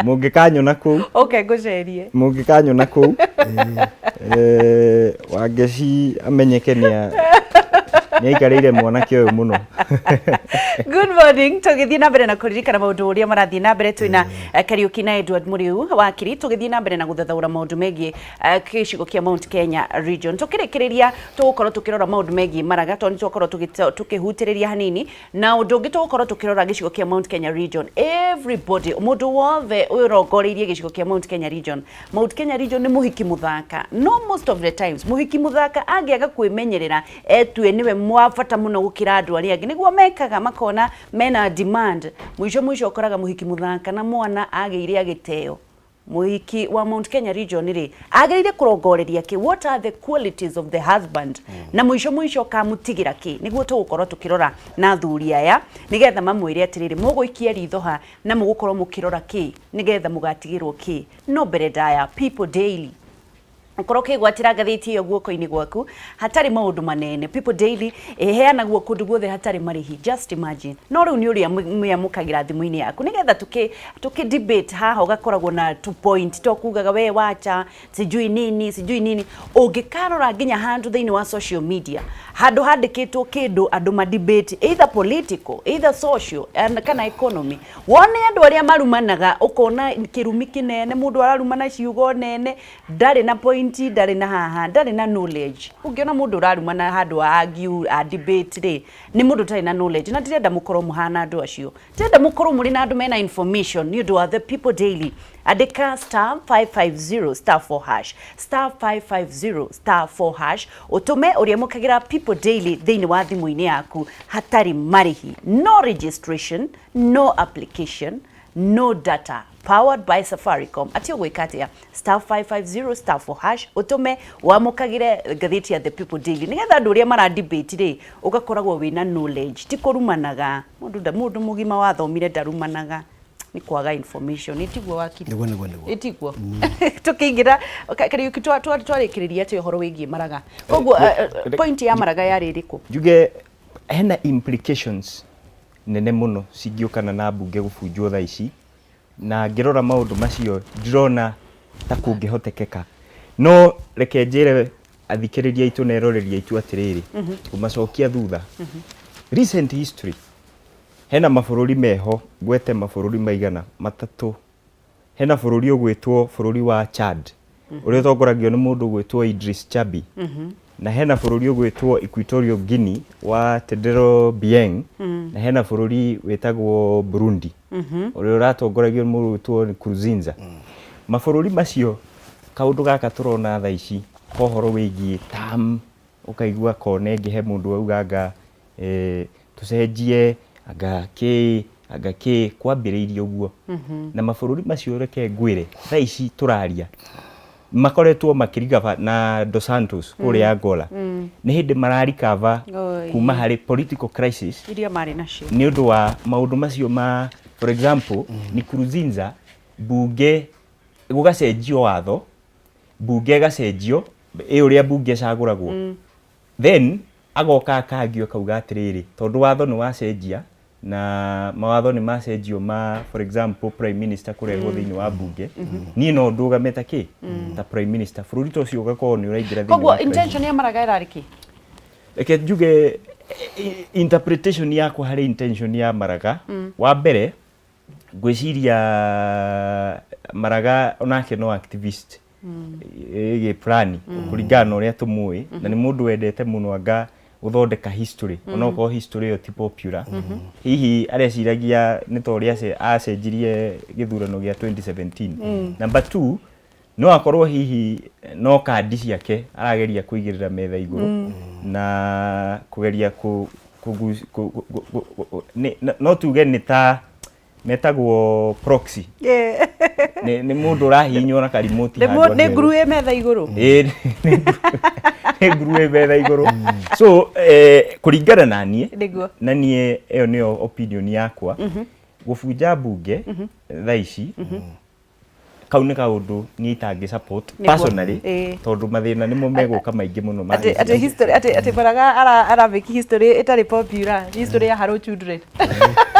mungikanyona kuu okay gucerie mungikanyona kuu Wangeci amenyeke nĩaikarĩire mwanake ũyũ mũno. Good morning, tũgĩthiĩ na mbere na kũririkana maũndũ ũrĩa marathiĩ na mbere twĩna Kariuki na Edward Mũrĩu wakiri, tũgĩthiĩ na mbere na gũthathaũra maũndũ megiĩ gĩcigo kĩa Mount Kenya region. Tũkĩrĩkĩrĩria tũgũkorwo tũkĩrora maũndũ megiĩ Maraga, tondũ nĩtũgũkorwo tũkĩhutĩrĩria hanini, na ũndũ ũngĩ tũgũkorwo tũkĩrora gĩcigo kĩa Mount Kenya region. Everybody, mũndũ wothe ũrongoreirie gĩcigo kĩa Mount Kenya region. Mount Kenya region nĩ mũhiki mũthaka. No most of the times mũhiki mũthaka angĩaga kwĩmenyerera etue niwe mwabata muno gukira andu aria angi niguo mekaga makona mena demand mwisho ukoraga muhiki muthaka na mwana ageire agiteo. Muhiki wa Mount Kenya region ri ageire kurongoreria ki what are the qualities of the husband na mwisho kamutigira ki niguo tugukorwo tukirora na thuri aya nigetha mamwire atiriri muguikia ritho ha na mugukorwo mukirora ki nigetha mugatigirwo ki. No mbere daya People Daily ukoroke gwatira gatheti yo guoko-ini gwaku hatari maundu manene. People Daily heanagwo kundu guothe hatari marihi. Just imagine no riu ni uria muyamukagira thimu-ini yaku nigetha tuki debate haha ugakoragwo na 2 point to kugaga we wacha sijui nini ungikarora nginya handu thiini wa social media handu handikitwo kindu andu ma debate either political either social and kana economy wone andu aria marumanaga ukona kirumi kinene mundu ararumana ciugo nene ndari na point ndari na haha ndari na knowledge. Ungiona mundu urarumana handu argue a debate ri ni mundu tari na knowledge na ndirenda mukorwo muhana andu acio ndirenda mukorwo muri na andu mena information ni undu wa the People Daily. Andika *550 *4# *550 *4# utume uria mukagira People Daily thiini wa thimu-ini yaku hatari marihi. No registration, no application, no data. Powered by Safaricom. Atio gwikatia *550 *4# utume wamukagire gatheti ya The People Daily nigetha andu uria mara debate ri ugakoragwo wina knowledge ti kurumanaga mundu mugima wathomire ndarumanaga ni kwaga information itigwo wakiri itigwo tukiingira Kariuki twarikiriria ati uhoro wigie Maraga koguo point ya Maraga yari iriku juge hena implications nene muno cingiukana na bunge gubunjwo thaa ici na ngirora maundu macio ndirona ta kungihotekeka no reke njire athikiriria itu neroreria itu atiriri kumacokia thutha recent history hena mabururi meho gwete mabururi maigana matatu hena bururi ugwitwo bururi wa Chad uria tongoragio ni mundu ugwitwo Idris Chabi na hena bururi ugwitwo Equatorial Guinea wa Tedros Bieng na hena bururi wetagwo Burundi uria uratongoragio ni mundu ugwitwo Nkurunziza. Mabururi macio kaundu gaka turona thaa ici kohoro wigie tam ukaigua kone ngihe mundu auganga tucenjie agake kwambiriirio guo na mabururi macio reke ngwire thaa ici turaria makoretwo makiriga na Dos Santos kuria Angola ni hindi mararikava kuma hari political crisis iria mari nacio ni undu wa maundu macio ma for example ni Nkurunziza bunge gugacenjio watho bunge gacenjio uria bunge caguragwo then agoka akagio kauga atiriri tondu watho ni wacenjia na mawatho ni macenjio ma for example prime minister kurehwo thiini wa bunge ni no ndugameta ki ta prime minister bururi to cio gakorwo ni uraingira thiini koguo intention ya Maraga irari ki eke juge interpretation yakwa hari intention ya Maraga wa mbere gwiciria Maraga onake no activist ege plani kuringana uria tumui na ni mundu wendete muno anga uthondeka history onoko history yo ti popular hihi areciragia ni to ria acenjirie githurano gia 2017 number 2 no akorwo hihi no kandi ciake arageria kuigirira metha iguru na kugeria no tuge ni ta metagwo proxy ni mundu rahinywo na karimoti handu ne grue metha iguru grue metha iguru so kuringana na nie eyo ni opinion yakwa gubunja bunge thaa ici kaune kaundu ni itangi support personally tondu mathina nimo meguka maingi muno ma ate history ate Maraga ara make history itari popular history ya Haro Children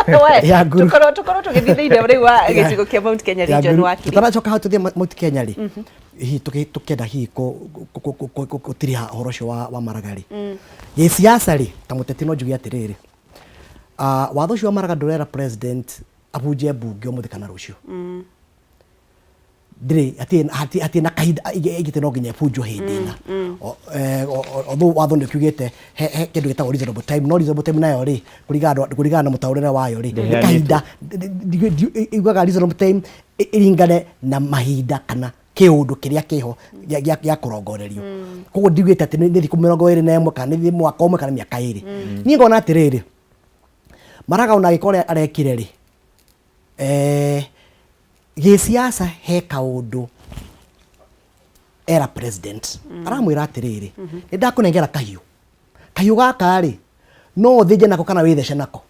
tukorwo tugithithiire uri wa gicigo kia Mount Kenya region wakiri tutaracoka hau tuthie Mount Kenya ri hihi tukenda hihi gutiriha horo cio wa Maragari giciaca ri ta muteti no njugi atiriri watho cio wa Maraga ndurera president abunje mbunge umuthi kana rucio ndire ati na kahinda igite no nginya bunjo hindina although watho ni kiugite he kindu gitagwo reasonable time no reasonable time nayo ri kurigana na mutaurire wayo ri kahinda igwaga reasonable time iringane na mahinda kana kiundu kiria kiho ya kurongorerio koguo ndigwite ati ni thiku 21 kana ni mwaka umwe kana miaka iri ni ngona atiriri Maraga ona gikore arekire ri giciaca he kaundu era president aramwira atiriri ni ndakunengera kahiu gaka ri no thije nako kana withece nako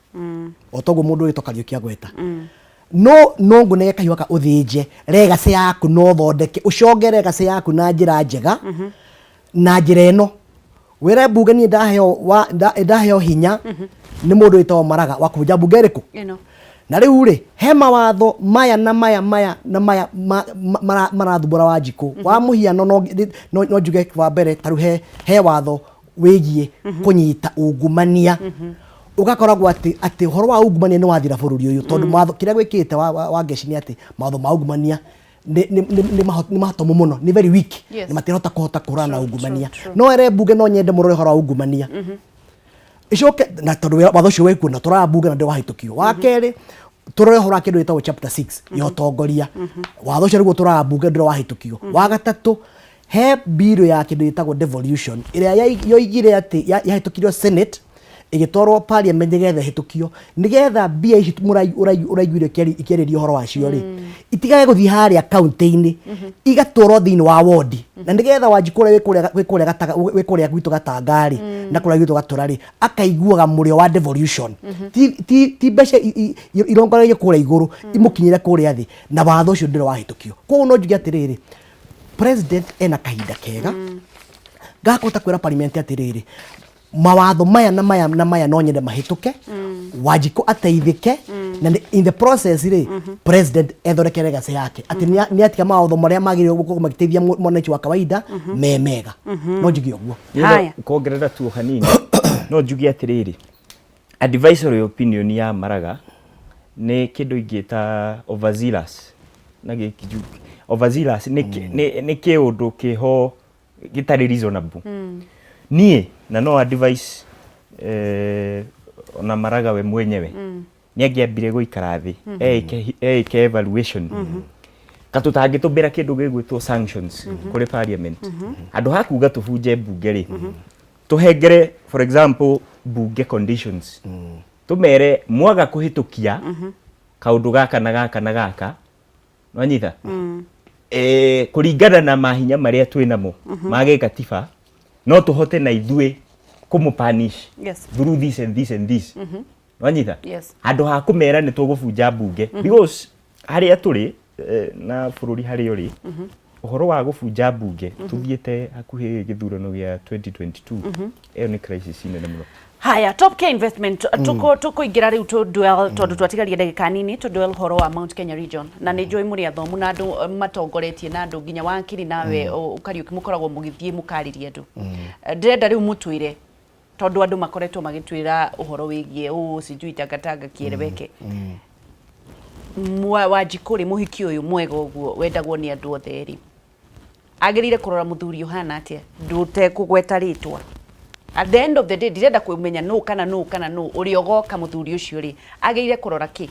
otoguo mundu wito Kariuki agweta no ngune kahiu gaka uthije legacy yaku no thondeke ucongere legacy yaku na njira njega na njira eno wira mbunge ni ndaheo hinya ni mundu wito Maraga wa kubunja mbunge riku na riu ri he mawatho maya na maya marathumbura Wanjiku wa muhiano no njuge wa mbere taru he watho wigie kunyita ungumania ugakoragwo ati horo wa ungumania ni wathira bururi uyu tondu matho kiria gwikite wa ngeci ni ati matho ma ungumania ni mahatomu muno ni very weak ni matirota kurana ungumania no ere mbunge no nyende murore horo wa ungumania icoke na tondu watho cio weku na turabunge na ndi wahitukio wa keri turore hora kindu gitagwo chapter 6 yotongoria watho cio riguo turabunge ndi wahitukio wa gatatu he bill ya kindu gitagwo devolution iria yoigire ati yahitukirio Senate igitwarwo parliament nigetha hitukio nigetha mbia ici uraiguire ikeririo horo wacio ri itigage guthii haria county-ini igatwarwo thiini wa ward na nigetha Wanjiku wikuria gwitu gatangari na kuria gwitu gatura ri akaiguaga murio wa devolution ti mbeca irongoreirie kuria iguru imukinyire kuria thi na watho ucio ndire wahitukio koguo no njuge atiriri president ena kahinda kega gakota kwira parliament atiriri mawatho maya na maya no nyende mahituke Wanjiku ateithike na in the process ri president ethondekere legacy yake ati ni atika mawatho maria magire guko magiteithia mwananchi wa kawaida mega no njugi oguo kuongerera tu hanini no njugi atiriri advisory opinion ya Maraga ni kindu ingita overzealous na gikiju overzealous ni kiundu kiho gitari reasonable nie na no advice ona Maraga we mwenyewe ni angiambire guikara thi eke evaluation katutangitumbira kindu gigwitwo sanctions kuri parliament andu hakuga tubunje mbunge ri tuhengere for example mbunge conditions tumere mwaga kuhitukia kaundu gaka na gaka na gaka nwanyitha kuringana na mahinya maria twinamo mage katiba no tuhote na ithui kumupanish through this and this and this nwanyitha andu ha kumera ni tugubunja mbunge because haria turi na bururi haria uri uhoro wa gubunja mbunge tuthiete hakuhi githurano gia 2022 eyo ni crisis nene muno. Haya, Top Care Investment tuko igira riu to duel tondu twatigaria ndagika nini to duel horo wa Mount Kenya region na ni njoi muri athomu na andu matongoretie na andu nginya wakiri nawe Kariuki mukoragwo mugithie mukaririe andu ndirenda riu mutwire tondu andu makoretwo magitwira uhoro wigie sijui tagatanga kierebeke Wanjiku ri muhiki uyu mwega uguo wendagwo ni andu othe ri agirire kurora muthuri uhana atia ndute kugweta ritwa at the end of the day direnda kumenya no kana uri ogoka muthuri ucio ri ageire kurora ki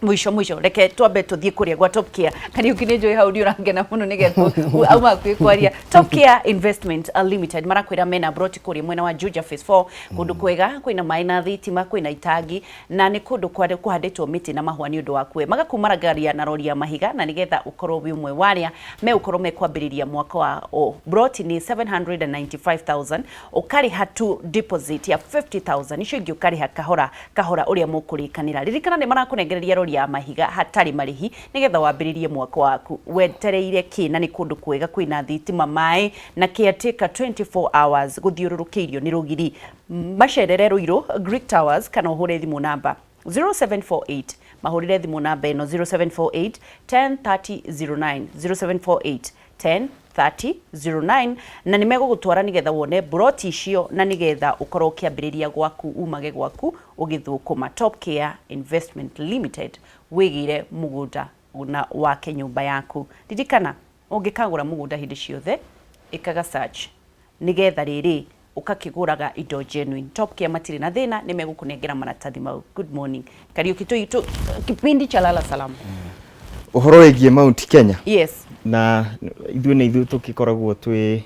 mwisho reke twambe tuthie kuria gwa Top Care Kariuki ni njoi hau urangena muno nigetho auma kwikwaria Top Care Investment Limited marakwira mena brought kuria mwena wa Juja phase 4 kundu kwega kwina mai na thitima kwina itangi na ni kundu kuhanditwo miti na mahua ni undu wa kwe magakumaragaria na rori ya mahiga na nigetha ukorwo wi umwe waria me ukorwo me kwambiriria mwaka wa brought ni 795,000 ukari hatu deposit ya 50,000 icio ingi ukari kahora uria mukurikanira ririkana ni marakunegereria rori ya mahiga hatari marihi nigetha wambiririe mwaka waku wetereire ki na ni kundu kwega kwina thitima mai na caretaker 24 hours guthiururukirio ni rugiri macerere ruiro Greek Towers kana uhure thimu namba 0748 mahurire thimu namba ino 0748 103009 0748 103009 na nä megå gå twara nä getha wone broti icio na nä getha å korwo å kä ambä rä ria gwaku umage gwaku å gä thå kå ma Top Care Investment Limited wä gä ire må gå nda na wake nyumba yaku ririkana å ngä kagå ra må gå nda hä ndä ciothe ikaga search nä getha rä rä ukakigoraga indo genuine. Top Care matirĩ na thĩna nĩ megũkũnengera maratathi mau. Good morning Kariuki tu kipindi cha lala salama. Ũhoro wĩgiĩ Mount Kenya. Yes. Na ithuĩ nĩ ithuĩ tũgĩkoragwo twĩ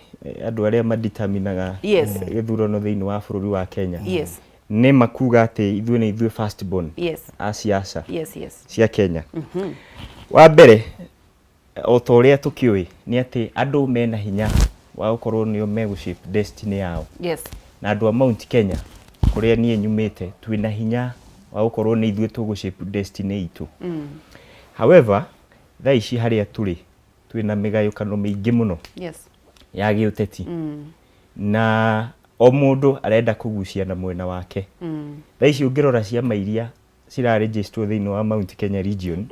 andũ arĩa madeterminaga gĩthurano thĩinĩ wa bũrũri wa Kenya. Yes. Nĩ makuga atĩ ithuĩ nĩ ithuĩ first born. Yes. A siasa. Yes, yes. Cia Kenya. Wa mbere o ta ũrĩa tũkĩũĩ nĩ atĩ andũ mena hinya wa gũkorwo nĩo megũshape destiny yao. Yes. Na andũ a Mount Kenya kũrĩa niĩ nyumĩte twĩna hinya wa gũkorwo nĩ ithuĩ tũgũshape destiny itũ. However, thaa ici harĩa tũrĩ twĩna mĩgayũkano mĩingĩ mũno. Yes. Ya gĩũteti. Na o mũndũ arenda kũgucia na mwena wake. Thaa ici ũngĩrora ciama iria ciraregistrwo thĩinĩ wa Mount Kenya region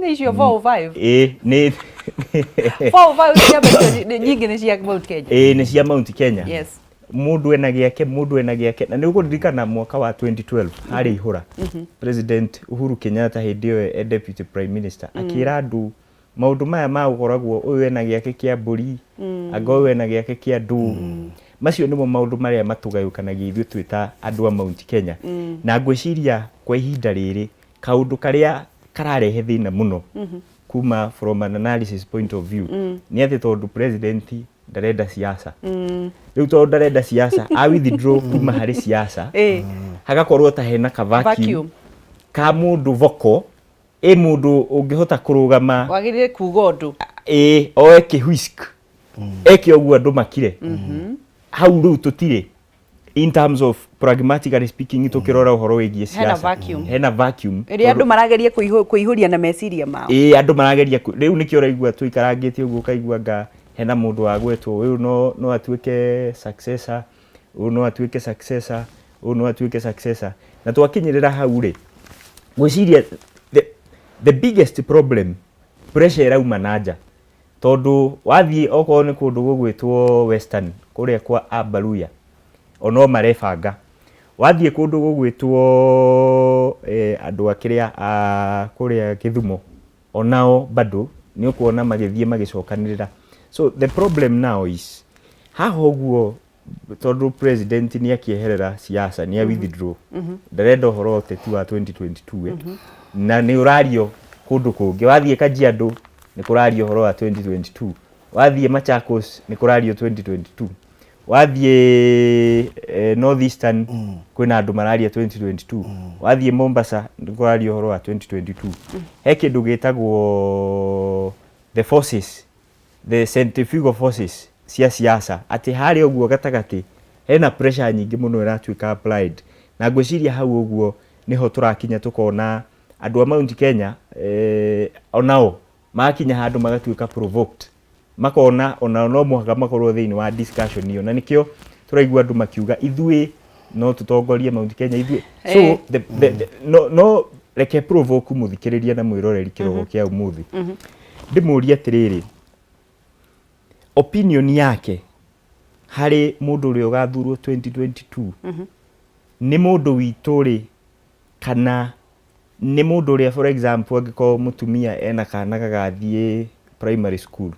nĩ cio 405. Nĩ 405 ciama nyingĩ nĩ cia Mount Kenya. Nĩ cia Mount Kenya. Yes. Mũndũ ena gĩake na nĩ ũkũririkana mwaka wa 2012 harĩ ihũra President Uhuru Kenyatta hĩndĩ ĩyo deputy prime minister akĩra andũ maũndũ maya ma gũkoragwo ũyũ ena gĩake kĩa mbũri anga ũyũ ena gĩake kĩa ndũ macio nĩmo maũndũ marĩa matũgayũkanagia ithuĩ twĩ ta andũ a Mount Kenya na ngwĩciria kwa ihinda rĩrĩ kaũndũ karĩa kararehe thĩna mũno kuma from an analysis point of view nĩ atĩ tondũ president ndarenda siasa rĩu tondũ ndarenda siasa a withdraw kuma harĩ siasa hagakorwo ta hena ka vacuum ka mũndũ voko mũndũ ũngĩhota kũrũgama wagĩrĩire kuga ũndũ oe kĩhuisk eke ũguo andũ makire hau rĩu tũtirĩ in terms of pragmatically speaking tũkĩrora ũhoro wĩgiĩ siasa hena vacuum ĩrĩa andũ marageria kũihũria na meciria mao andũ marageria rĩu nĩkĩo ũraigua tũikarangĩte ũguo ũkaigua nga hena mũndũ wa gwetwo ũyũ no atuĩke successor ũyũ no atuĩke successor ũyũ no atuĩke successor na twakinyĩrĩra hau rĩ gwĩciria the biggest problem pressure ĩrauma na nja tondũ wathiĩ okorwo nĩ kũndũ gũgwĩtwo Western kũrĩa kwa Abaluya ono marebanga wathiĩ kũndũ gũgwĩtwo andũ akĩrĩa kũrĩa Gĩthumo onao bado nĩ ũkuona magĩthiĩ magĩcokanĩrĩra. So the problem now is haha ũguo tondũ president nĩ akĩeherera siasa nĩ withdraw ndarenda ũhoro ũteti wa 2022 na nĩ ũrario kũndũ kũngĩ wathiĩ Kajiado nĩ kũrario ũhoro wa 2022 wathiĩ Machakos nĩ kũrario 2022 wathiĩ North Eastern kwĩna andũ mararia 2022 wathiĩ Mombasa nĩ kũrario ũhoro wa 2022 he kĩndũ gĩtagwo the centrifugal forces cia siasa atĩ harĩ ũguo gatagatĩ hena pressure nyingĩ mũno ĩratuĩka applied na ngwĩciria hau ũguo niho tũrakinya tũkona andũ a Mount Kenya onao makinya handũ magatuĩka provoked makona ona no mũhaka makorwo thĩinĩ wa discussion ĩyo na nĩkĩo tũraigua andũ makiuga ithuĩ no tũtongorie Mount Kenya ithuĩ so no reke provoke mũthikĩrĩria na mwĩroreri kĩrogo kĩa ũmũthĩ ndĩmũrie atĩrĩrĩ opinion yake harĩ mũndũ ũrĩa ũgathurwo 2022 nĩ mũndũ witũ rĩ kana nĩ mũndũ ũrĩa for example angĩkorwo mũtumia ena kana gagathiĩ primary school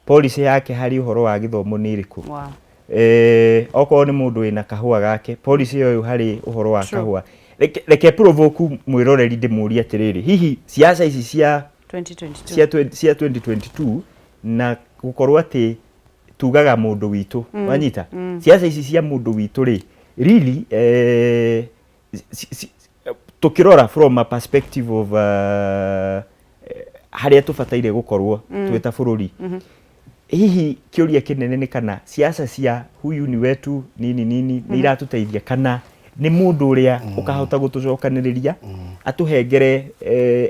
policy yake harĩ ũhoro wa gĩthomo nĩ ĩrĩkũ okorwo nĩ mũndũ wĩna kahũa gake policy ũyũ harĩ ũhoro wa kahũa reke provoke mwĩroreri ndĩmũrie atĩrĩrĩ hihi siasa ici cia 2022 na gũkorwo atĩ tugaga mũndũ witũ wanyita siasa ici cia mũndũ witũ rĩ really tukirora from a perspective of harĩa tũbataire gũkorwo twĩta bũrũri hihi kĩũria kĩnene nĩ kana siasa cia huyu ni wetu nini nĩ iratũteithia kana nĩ mũndũ ũrĩa ũkahota gũtũcokanĩrĩria atũhengere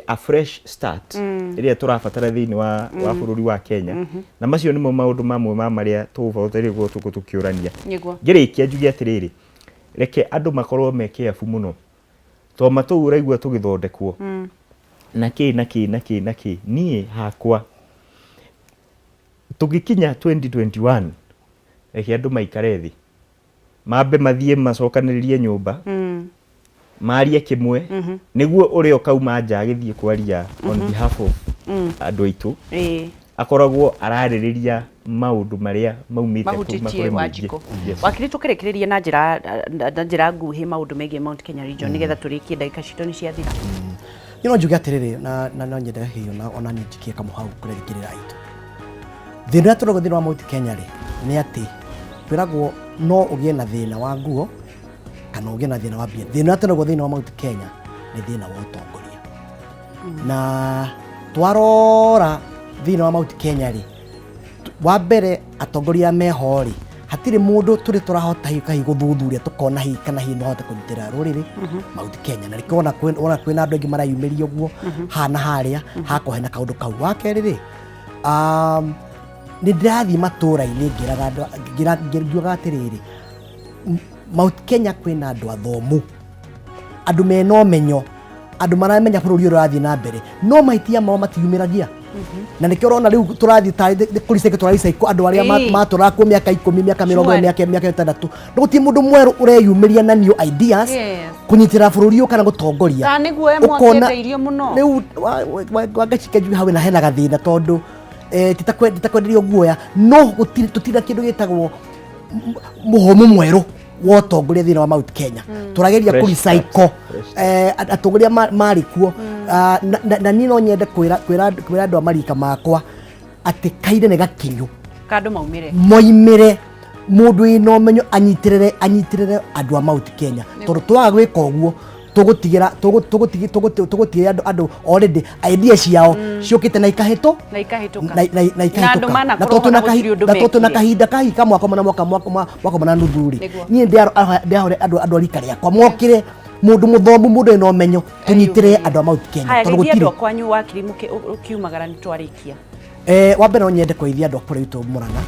a fresh start ĩrĩa tũrabatara thĩinĩ wa bũrũri wa Kenya na macio nĩmo maũndũ mamwe ma marĩa tũbataire tũkĩũrania ngĩrĩkia njuge atĩrĩrĩ reke andũ makorwo me careful mũno to matu uraigua tugithondekwo na ki nie hakwa tugikinya 2021 andu maikare thi mambe mathie macokaniririe nyumba maria kimwe niguo uri okauma nja agithie kwaria on behalf of andu aitu akoragwo araririria maundu maria maumite kuma kuri Wanjikũ. Wakiri tukirekereria na njira nguhi maundu megie Mount Kenya region nigetha turikie ndagika citu ni ciathira. Ino njuge atiriri na no nyende hiyo na ona ni njikie kamuhau kurerikirira aitu thina turago thina wa Mount Kenya ri ni ati kwiragwo no ugie na thina wa nguo kana ugie na thina wa bia. Thina turago thina wa Mount Kenya ni thina wa utongoria na twarora thina wa Mount Kenya ri wa mbere atongoria meho ri hatire mundu turi turahota hi guthuthuria tukona hi kana hi no hota kunyitira ruriri Mount Kenya na rikona kwina andu angi marayumiria uguo hana haria hakohe na kaundu kau wa keri ri ni ndathi matura-ini ngiraga atiriri Mount Kenya kwina andu athomu andu mena umenyo andu maramenya bururi urathi na mbere no mahitia mao matiyumiragia na nikio rona riu turathi kuriseke turaisa iko andu aria matura ku miaka 10 miaka 20 miaka 6 nduti mundu mweru ureyumiria na new ideas kunyitira bururi ukana gutongoria ta niguo mwakendeirio muno riu wagachike ju hawe na hena gathina tondu titakwenderio guoya no tutira kindu gitagwo muhomu mweru wotongoria thina wa Mount Kenya turageria kuricycle atongoria mari kuo na ni no nyende kwira andu amarika makwa ati kaide ne gakinyu kandu maumire moimire mundu ino menyo anyitirire andu a Mount Kenya tondu twaga gwika uguo tugutigira andu already idea ciao ciukite na ikahito na ikahituka na totu na kahinda kahika mwaka mana nuthuri ni ndiahore andu rika riakwa mokire mundu muthomu mundu ino menyo tunyitire andu a Mount Kenya tondu gutiri andu kwanyu wakiri ukiumagara ni twarikia wa mbere no nyende kuithia andu akuri itu Murang'a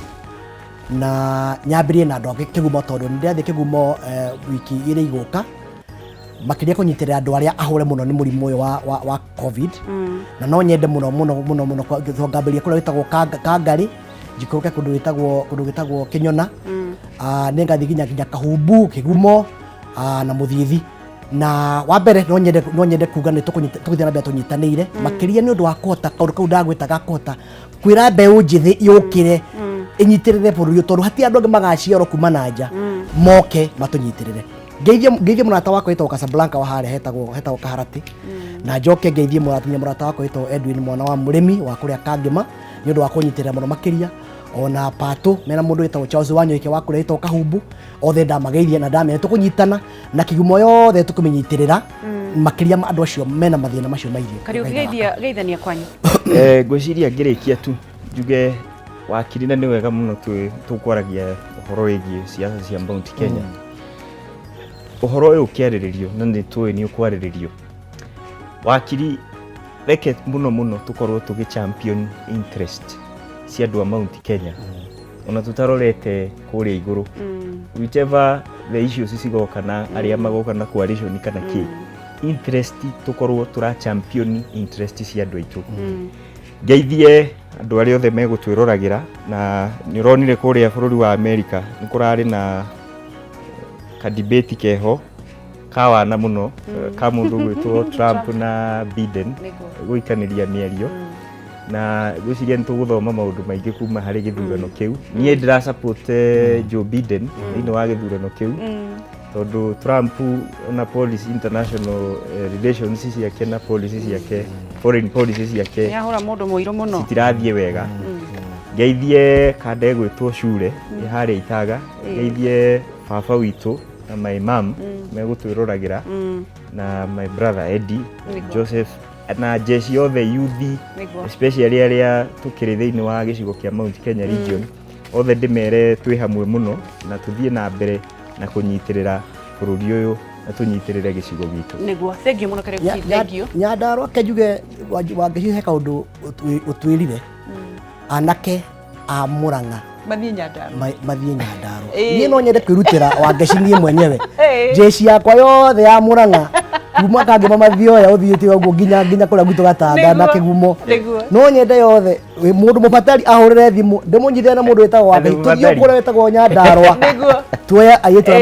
na nyambirie na andu kigumo tondu ndiathi kigumo wiki iri iguka makiria kunyitirira andu aria ahure muno ni murimu uyu wa covid na no nyende muno thongambiria kuria witagwo Kangari njikuruke kundu witagwo Kinyona ningathi ginya Kahumbu Kigumo na Muthithi na wa mbere no nyende kuga ni tukuthia na mbere tunyitanire makiria ni undu wa kuhota kaundu kau ndagwetaga kuhota kwira mbeu njithi yukire inyitirire bururi tondu hati andu angi magaciarwo kuma na nja moke matunyitirire ngeithie murata wakwa witagwo Casablanca wa haria hetagwo Kaharati na njoke ngeithie murata wakwa witagwo Edwin mwana wa murimi wa kuria Kangema ni undu wa kunyitirira muno makiria ona Patu mena mundu witagwo Charles Wanyoike wa kuria witagwo Kahumbu othe ndamageithia na ndamenya tukunyitana na kigumo yothe tukuminyitirira makiria andu acio mena mathina macio maithio geithania kwanyu ngwiciria ngirikia tu njuge wakiri na ni wega muno tukwaragia uhoro wigie siasa cia Mount Kenya uhoro uyu ukiariririo na ni tuwe ni ukwariririo wakiri reke muno tukorwo tugi champion interest cia andu a Mount Kenya ona tutarorete kuria iguru whichever the issues cigoka na aria magoka na coalition kana ki interest tukorwo tura champion interest cia andu aitu ngeithie andu aria othe megutwirораgira na ni uronire kuria bururi wa America ni kurari na ka debate keho kawana muno ka mundu gwitwo Trump na Biden guikaniria miario na gwiciria nituguthoma maundu maingi kuma hari githurano kiu nie ndira support Joe Biden ino wa githurano kiu tondu Trump na policy international relations ciake na policies ciake foreign policies ciake yahura mundu muiru muno tirathie wega ngeithie kande gwitwo Shure hari itaga ngeithie baba witu na my mom megutwirораgira na my brother Eddie Joseph na jeshi yothe youth especially aria tukiri thiini wa gicigo kia Mount Kenya region othe ndimere twi hamwe muno na tuthie na mbere na kunyitirira bururi uyu na tunyitirire gicigo gitu niguo thank you muno kare thank you Nyandarua kejuge wangehihe kaundu utwirire anake a Murang'a mathie Nyandarua nie no nyende kwirutira wangecinie mwenyewe jeshi yakwa yothe ya Murang'a kuma kange mama thioya uthiite uguo nginya kuria gwitå gatanda na kigumo no nyende yothe mundu mubatari ahurire thimu ndimunyitire na mundu wetagwo wa ngai tuthio kuria wetagwo Nyandarua tuoya ayetu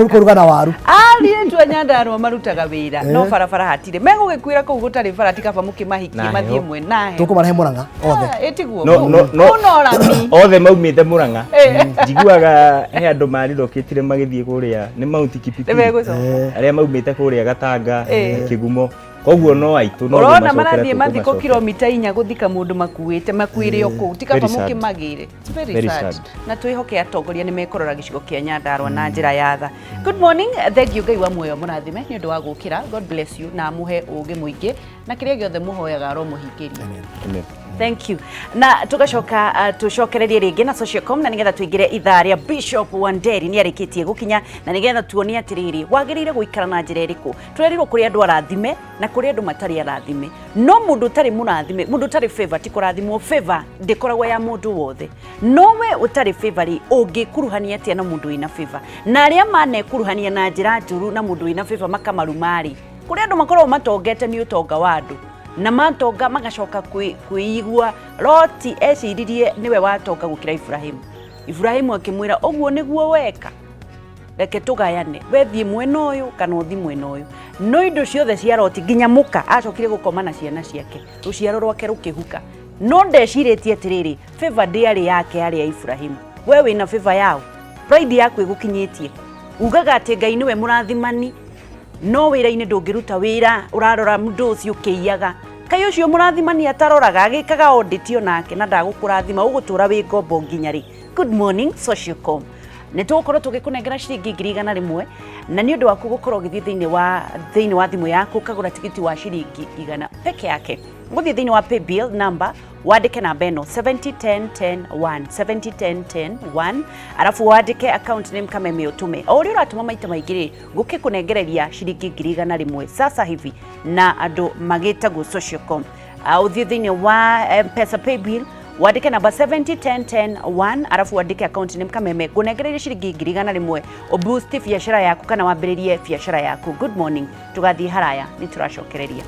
kuruga na waru arietwa Nyandarua marutaga wira no barabara hatire megugikwira kuu gutari bara tikaba mukimahikie mathie mwe nahe tukumarahe Murang'a othe etiguo no rami othe maumite Murang'a njiguaga he andu marirokitire magithie kuria ni Mount Kipipiri aria maumite kuria Gatanga Kigumo koguo no aitu no urona marathie mathiko kilomita 4 guthika mundu makuire oku tikaba mukimagire very sad na twihoke atongoria ni mekorora gicigo kia Nyandarua na njira ya tha. Good morning, thank you Ngai wa muoyo murathime ni undu wa gukira. God bless you na muhe ugi muingi na kiria giothe muhoyaga ro muhingirie. Amen. Thank you. Na tugacoka tucokererie ringi na Socialcom na nigetha tuingire ithaa ria Bishop Wanderi ni arikitie gukinya na nigetha tuonie atiriri wagirire guikara na njira iriku turerirwo kuri andu arathime na kuri andu matari arathime no mundu tari murathime mundu tari favor ti kurathimwo favor ndikoragwo ya mundu wothe no we utari favor ungikuruhania atia na mundu ina favor na aria manekuruhania na njira njuru na mundu ina favor makamarumari kuri andu makorwo matongete ni utonga wa andu na matonga magacoka kuigua Loti eciririe niwe watonga gukira Ibrahimu akimwira oguo niguo weka reke tugayane wethie mwena uyu kana uthi mwena uyu no indo ciothe cia Loti nginya muka acokire gukoma na ciana ciake ruciaro rwake rukihuka no ndeciritie atiriri favor ndiari yake ari ya Ibrahimu we wina favor yao pride yaku igukinyitie ugaga ati Ngai niwe murathimani no wira-ini ndungiruta wira urarora mundu ucio kiyaga kai ucio murathimani ataroraga agikaga audit onake na ndagukurathima ugutura wi ngombo nginya ri. Good morning Socialcom ni tukorwo tugikunengera ciringi 100 na ni undu waku gukorwo githii thiini wa thimu yaku kagura tikiti wa ciringi 100 peke yake guthii thiini wa paybill number wandike namba eno 701010 701010 arafu wandike account name kama utume o uri uratuma maita maingiri gukikunengereria ciringi 100 sasa hivi na andu magitagwo Socialcom uthii thiini wa Mpesa paybill wandike namba 701010 arafu wandike account name kama kunengereria ciringi 100 o boost biashara yaku kana wambiririe biashara yaku. Good morning tugathii haraya ni turacokereria.